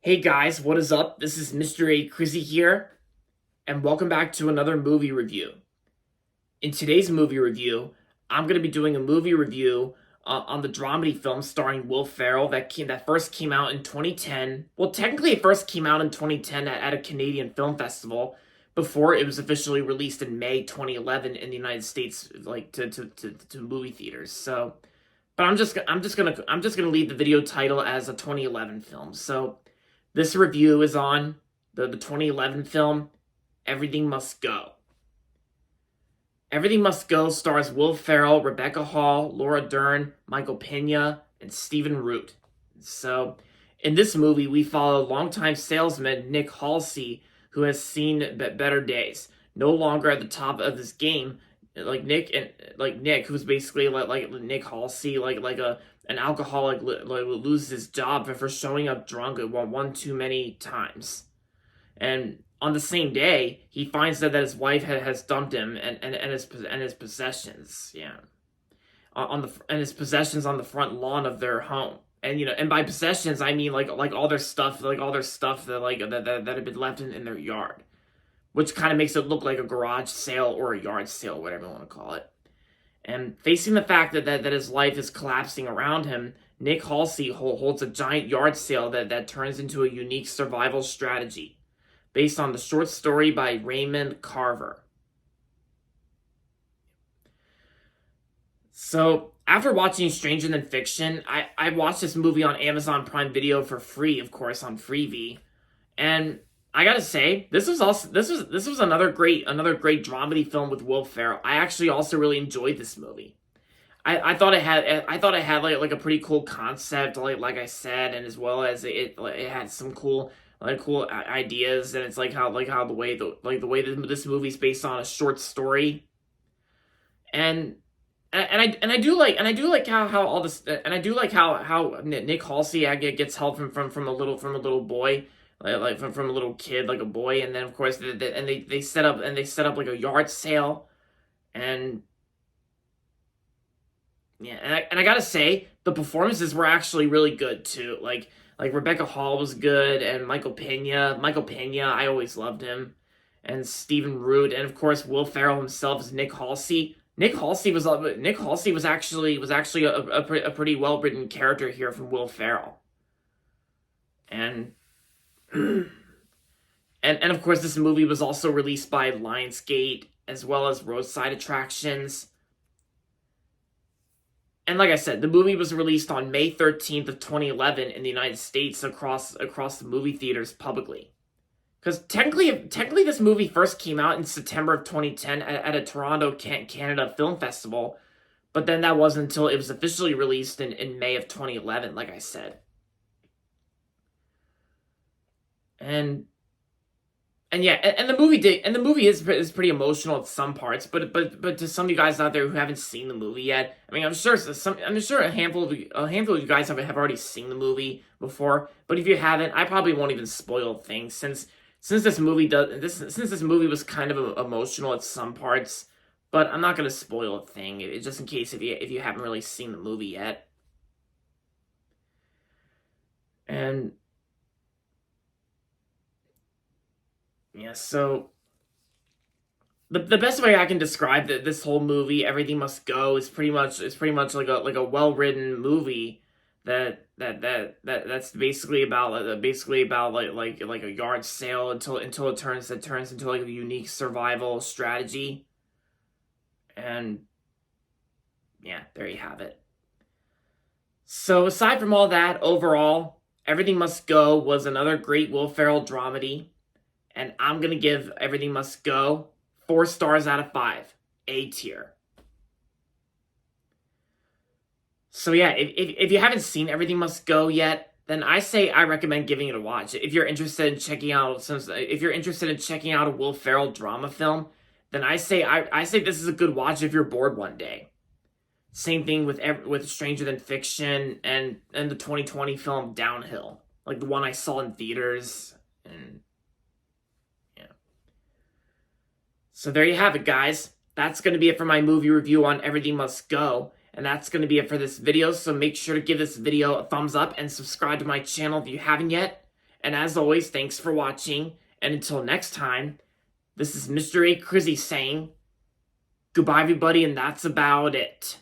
Hey guys, what is up? This is Mr. A. Crizzy here, and welcome back to another movie review. In today's movie review, I'm going to be doing a movie review on the dramedy film starring Will Ferrell that first came out in 2010. Well, technically it first came out in 2010 at a Canadian film festival before it was officially released in May 2011 in the United States, like to movie theaters. So, but I'm just gonna leave the video title as a 2011 film. So this review is on the 2011 film, Everything Must Go. Everything Must Go stars Will Ferrell, Rebecca Hall, Laura Dern, Michael Pena, and Stephen Root. So, in this movie, we follow longtime salesman Nick Halsey, who has seen better days. No longer at the top of his game, like Nick, who's basically like Nick Halsey, an alcoholic, loses his job for showing up drunk one too many times. And on the same day, he finds that his wife has dumped him and his possessions, his possessions on the front lawn of their home. And by possessions I mean like all their stuff, that that had been left in their yard, which kind of makes it look like a garage sale or a yard sale, whatever you want to call it. And facing the fact that his life is collapsing around him, Nick Halsey holds a giant yard sale that turns into a unique survival strategy, based on the short story by Raymond Carver. So, after watching Stranger Than Fiction, I watched this movie on Amazon Prime Video for free, of course, on Freevee. And I gotta say, this was another great dramedy film with Will Ferrell. I actually also really enjoyed this movie. I thought it had like a pretty cool concept, like I said, and as well as it had some cool ideas, and it's how the way this movie's based on a short story, and I do like how all this, and I do like how Nick Halsey gets help from a little boy, from a little kid, like a boy, and then of course they set up like a yard sale, and yeah, and I gotta say the performances were actually really good too. Like Rebecca Hall was good, and Michael Pena, I always loved him, and Stephen Root, and of course Will Ferrell himself is Nick Halsey. Nick Halsey was actually a pretty well written character here from Will Ferrell, and and of course this movie was also released by Lionsgate as well as Roadside Attractions. And like I said, the movie was released on May 13th of 2011 in the United States across the movie theaters publicly. Because technically this movie first came out in September of 2010 at a Toronto, Canada Film Festival, but then that wasn't until it was officially released in May of 2011, like I said. And yeah, and the movie is pretty emotional at some parts, but to some of you guys out there who haven't seen the movie yet, I mean, I'm sure a handful of you guys have already seen the movie before, but if you haven't, I probably won't even spoil things since this movie was kind of emotional at some parts, but I'm not gonna spoil a thing, just in case if you haven't really seen the movie yet. And yeah, so the best way I can describe this whole movie, Everything Must Go, is pretty much like a well written movie that's basically about like a yard sale until it turns into like a unique survival strategy. And yeah, there you have it. So aside from all that, overall, Everything Must Go was another great Will Ferrell dramedy. And I'm going to give Everything Must Go 4 stars out of 5. A tier. So yeah, if you haven't seen Everything Must Go yet, then I recommend giving it a watch. If you're interested in checking out a Will Ferrell drama film, then I say this is a good watch if you're bored one day. Same thing with Stranger Than Fiction and the 2020 film Downhill, like the one I saw in theaters. And so there you have it, guys. That's going to be it for my movie review on Everything Must Go. And that's going to be it for this video. So make sure to give this video a thumbs up and subscribe to my channel if you haven't yet. And as always, thanks for watching. And until next time, this is Mr. A. Crizzy saying goodbye, everybody, and that's about it.